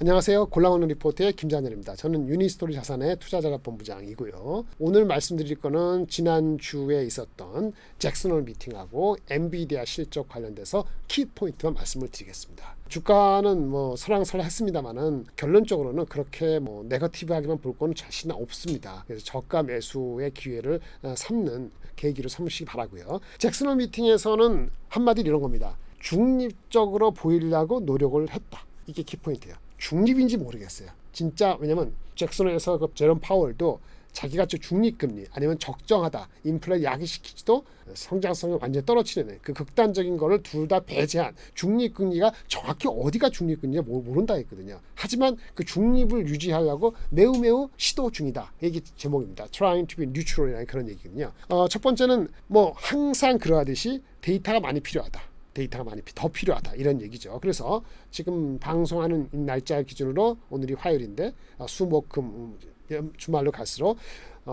안녕하세요. 골라오는 리포트의 김장렬입니다. 저는 유니스토리 자산의 투자자본부장이고요. 오늘 말씀드릴 거는 지난주에 있었던 잭슨홀 미팅하고 엔비디아 실적 관련돼서 키포인트만 말씀을 드리겠습니다. 주가는 설랑설랑했습니다만은 결론적으로는 그렇게 네거티브하게만 볼 거는 자신은 없습니다. 그래서 저가 매수의 기회를 삼는 계기로 삼으시기 바라고요. 잭슨홀 미팅에서는 한마디로 이런 겁니다. 중립적으로 보이려고 노력을 했다. 이게 키포인트예요. 중립인지 모르겠어요. 진짜 왜냐면 잭슨홀에서 그 제롬 파월도 자기가 중립금리 아니면 적정하다, 인플레 야기시키지도 성장성이 완전히 떨어지는 그 극단적인 거를 둘 다 배제한 중립금리가 정확히 어디가 중립금리인지 모른다 했거든요. 하지만 그 중립을 유지하려고 매우 시도 중이다. 이게 제목입니다. Trying to be neutral이라는 그런 얘기거든요. 첫 번째는 항상 그러하듯이 데이터가 많이 필요하다. 데이터가 많이 더 필요하다 이런 얘기죠. 그래서 지금 방송하는 날짜 기준으로 오늘이 화요일인데 수목금 주말로 갈수록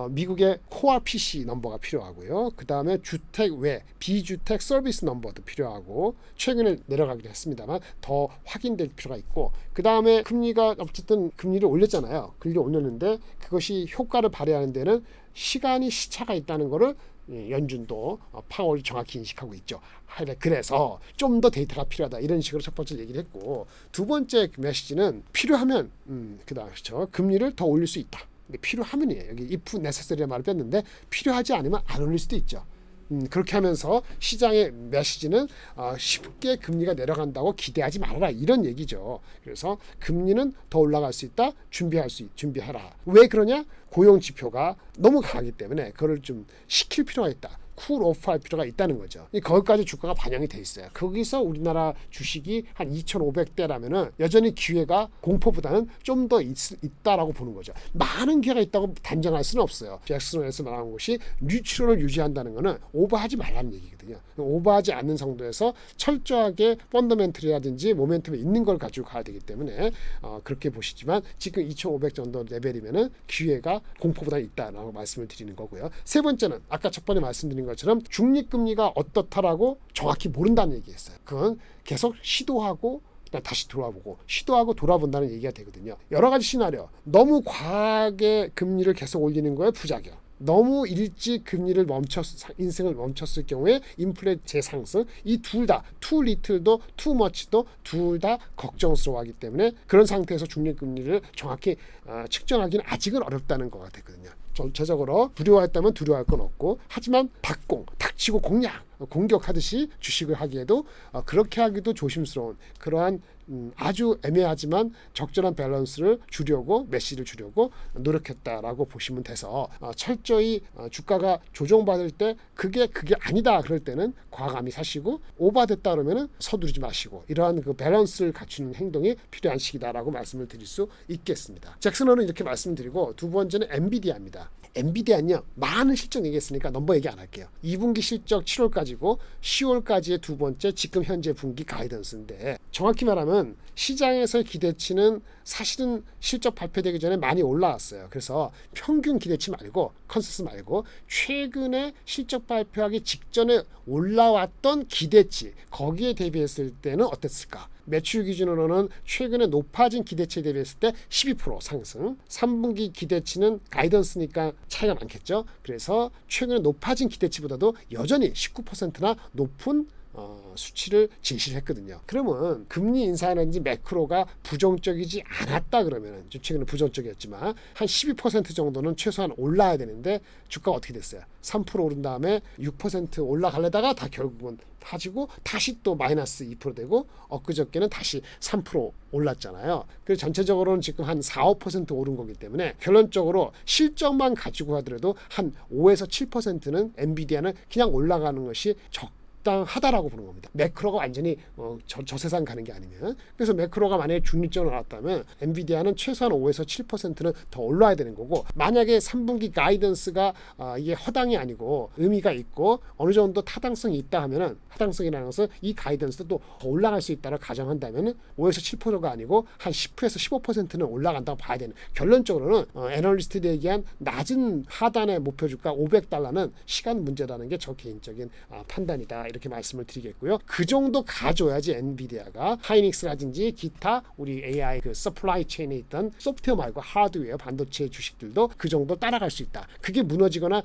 미국의 코어 PC 넘버가 필요하고요. 그 다음에 주택 외 비주택 서비스 넘버도 필요하고 최근에 내려가기도 했습니다만 더 확인될 필요가 있고 그 다음에 금리가 어쨌든 금리를 올렸잖아요. 금리를 올렸는데 그것이 효과를 발휘하는 데는 시차가 있다는 거를 연준도 파월이 정확히 인식하고 있죠. 그래서 좀 더 데이터가 필요하다 이런 식으로 첫 번째 얘기를 했고 두 번째 메시지는 필요하면 그다음 그렇죠. 금리를 더 올릴 수 있다. 필요하면이에요. 여기 if necessary라는 말을 뺐는데 필요하지 않으면 안 올릴 수도 있죠. 그렇게 하면서 시장의 메시지는 쉽게 금리가 내려간다고 기대하지 말아라 이런 얘기죠. 그래서 금리는 더 올라갈 수 있다. 준비하라. 왜 그러냐? 고용 지표가 너무 강하기 때문에 그걸 좀 식힐 필요가 있다. 쿨오프할 필요가 있다는 거죠. 거기까지 주가가 반영이 돼 있어요. 거기서 우리나라 주식이 한 2,500대라면은 여전히 기회가 공포보다는 좀 더 있다라고 보는 거죠. 많은 기회가 있다고 단정할 수는 없어요. 잭슨홀에서 말하는 것이 뉴트럴을 유지한다는 거는 오버하지 말라는 얘기거든요. 오버하지 않는 정도에서 철저하게 펀더멘털이라든지 모멘텀이 있는 걸 가지고 가야 되기 때문에 그렇게 보시지만 지금 2,500 정도 레벨이면은 기회가 공포보다 있다라고 말씀을 드리는 거고요. 세 번째는 아까 첫 번에 말씀드린 것처럼 중립금리가 어떻다라고 정확히 모른다는 얘기였어요. 그건 계속 시도하고 다시 돌아보고 시도하고 돌아본다는 얘기가 되거든요. 여러 가지 시나리오. 너무 과하게 금리를 계속 올리는 거에 부작용. 너무 일찍 금리를 인생을 멈췄을 경우에 인플레 재상승 이 둘 다 too little도 too much도 둘 다 걱정스러워하기 때문에 그런 상태에서 중립금리를 정확히 측정하기는 아직은 어렵다는 것 같거든요. 전체적으로 두려워했다면 두려워할 건 없고 하지만 닥치고 공격하듯이 주식을 하기에도 그렇게 하기도 조심스러운 그러한 아주 애매하지만 적절한 밸런스를 주려고 메시를 주려고 노력했다라고 보시면 돼서 철저히 주가가 조정받을 때 그게 아니다 그럴 때는 과감히 사시고 오버됐다 그러면은 서두르지 마시고 이러한 그 밸런스를 갖추는 행동이 필요한 시기다라고 말씀을 드릴 수 있겠습니다. 잭슨홀은 이렇게 말씀드리고 두 번째는 엔비디아입니다. 엔비디아는요 많은 실적 얘기했으니까 넘버 얘기 안 할게요. 2분기 실적 7월까지고 10월까지의 두 번째 지금 현재 분기 가이던스인데 정확히 말하면 시장에서의 기대치는 사실은 실적 발표되기 전에 많이 올라왔어요. 그래서 평균 기대치 말고 컨센서스 말고 최근에 실적 발표하기 직전에 올라왔던 기대치 거기에 대비했을 때는 어땠을까? 매출 기준으로는 최근에 높아진 기대치에 대비했을 때 12% 상승 3분기 기대치는 가이던스니까 차이가 많겠죠. 그래서 최근에 높아진 기대치보다도 여전히 19%나 높은 수치를 제시를 했거든요. 그러면 금리 인상이라든지 매크로가 부정적이지 않았다 그러면 최근에 부정적이었지만 한 12% 정도는 최소한 올라야 되는데 주가가 어떻게 됐어요? 3% 오른 다음에 6% 올라가려다가 다 결국은 타지고 다시 또 마이너스 2% 되고 엊그저께는 다시 3% 올랐잖아요. 그래서 전체적으로는 지금 한 4, 5% 오른 거기 때문에 결론적으로 실적만 가지고 하더라도 한 5에서 7%는 엔비디아는 그냥 올라가는 것이 적당하다라고 보는 겁니다. 매크로가 완전히 저 세상 가는 게 아니면 그래서 매크로가 만약에 중립적으로 나왔다면 엔비디아는 최소한 5에서 7%는 더 올라야 되는 거고 만약에 3분기 가이던스가 이게 허당이 아니고 의미가 있고 어느 정도 타당성이 있다 하면은 타당성이라는 것은 이 가이던스도 더 올라갈 수 있다고 가정한다면은 5에서 7%가 아니고 한 10에서 15%는 올라간다고 봐야 되는 결론적으로는 애널리스트들이 얘기한 낮은 하단의 목표 주가 $500는 시간 문제라는 게 저 개인적인 판단이다. 이렇게 말씀을 드리겠고요. 그 정도 가져야지 엔비디아가 하이닉스라든지 기타 우리 AI 그 서플라이 체인에 있던 소프트웨어 말고 하드웨어 반도체 주식들도 그 정도 따라갈 수 있다. 그게 무너지거나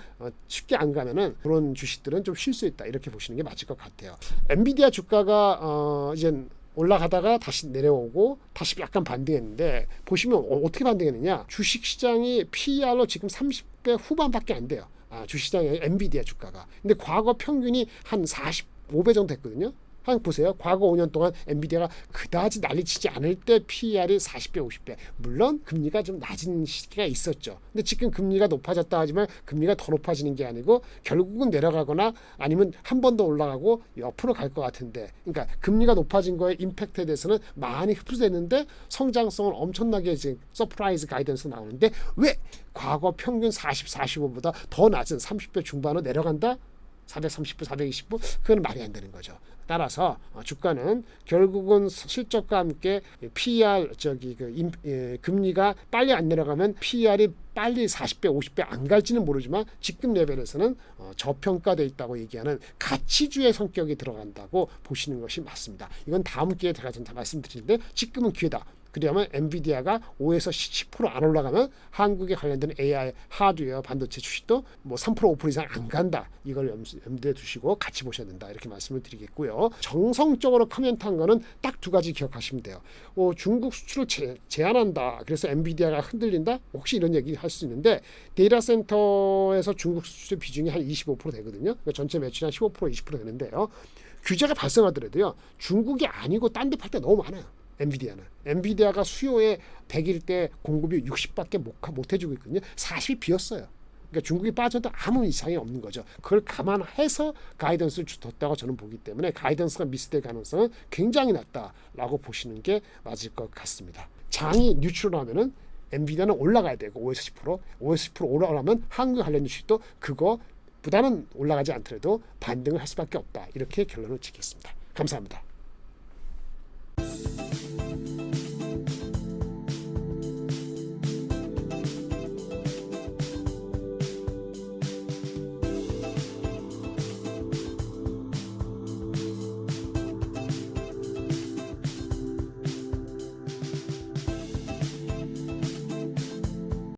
쉽게 안 가면은 그런 주식들은 좀 쉴 수 있다. 이렇게 보시는 게 맞을 것 같아요. 엔비디아 주가가 이제 올라가다가 다시 내려오고 다시 약간 반등했는데 보시면 어떻게 반등했느냐. 주식시장이 PER로 지금 30배 후반밖에 안 돼요. 주식시장의 엔비디아 주가가. 근데 과거 평균이 한 45배 정도 됐거든요. 한번 보세요. 과거 5년 동안 엔비디아가 그다지 난리치지 않을 때 PER이 40배, 50배. 물론 금리가 좀 낮은 시기가 있었죠. 근데 지금 금리가 높아졌다 하지만 금리가 더 높아지는 게 아니고 결국은 내려가거나 아니면 한 번 더 올라가고 옆으로 갈 것 같은데, 그러니까 금리가 높아진 거에 임팩트에 대해서는 많이 흡수됐는데 성장성은 엄청나게 지금 서프라이즈 가이던스 나오는데 왜 과거 평균 40, 45보다 더 낮은 30배 중반으로 내려간다? 430부, 420부 그건 말이 안 되는 거죠. 따라서 주가는 결국은 실적과 함께 PER 금리가 빨리 안 내려가면 PER이 빨리 40배, 50배 안 갈지는 모르지만 지금 레벨에서는 저평가되어 있다고 얘기하는 가치주의 성격이 들어간다고 보시는 것이 맞습니다. 이건 다음 기회에 제가 다 말씀드리는데 지금은 기회다. 그러면 엔비디아가 5에서 10% 안 올라가면 한국에 관련된 AI 하드웨어 반도체 주식도 뭐 3% 5% 이상 안 간다. 이걸 염두에 두시고 같이 보셔야 된다. 이렇게 말씀을 드리겠고요. 정성적으로 코멘트한 거는 딱 두 가지 기억하시면 돼요. 중국 수출을 제한한다. 그래서 엔비디아가 흔들린다. 혹시 이런 얘기 할 수 있는데 데이터 센터에서 중국 수출 비중이 한 25% 되거든요. 그러니까 전체 매출이 한 15% 20% 되는데요. 규제가 발생하더라도요. 중국이 아니고 딴 데 팔 때 너무 많아요. 엔비디아가 수요에 100일 때 공급이 60밖에 못 해주고 있거든요. 40이 비었어요. 그러니까 중국이 빠져도 아무 이상이 없는 거죠. 그걸 감안해서 가이던스를 줬다고 저는 보기 때문에 가이던스가 미스될 가능성은 굉장히 낮다라고 보시는 게 맞을 것 같습니다. 장이 뉴트럴하면은 엔비디아는 올라가야 되고 5에서 10% 올라가면 한국 관련 주식도 그거보다는 올라가지 않더라도 반등을 할 수밖에 없다. 이렇게 결론을 짓겠습니다. 감사합니다.